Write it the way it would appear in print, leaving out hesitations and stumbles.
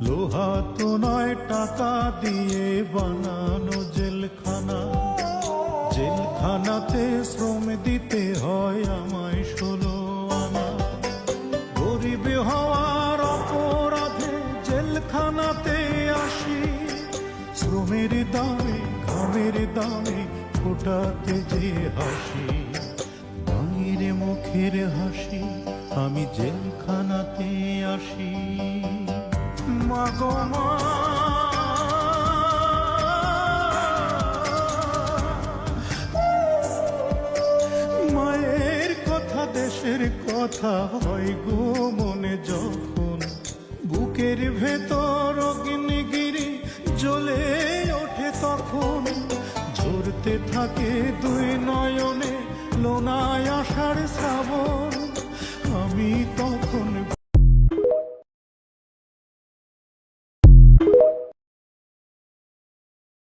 লোহা তো নয়, টাকা দিয়ে বানানো জেলখানা। জেলখানাতে শ্রম দিতে হয় আমায় 16 আনা। গরিব হওয়ার অপরাধে জেলখানাতে আসি, শ্রমের দামে ঘামের দামে ফোটাতে যে হাসি। মায়ের মুখের হাসি আমি জেলখানাতে আসি। মাগো মা, মায়ের কথা দেশের কথা হয় গো মনে যখন। বুকের ভেতর অগ্নিগিরি জ্বলে ওঠে তখন। ঝরতে থাকে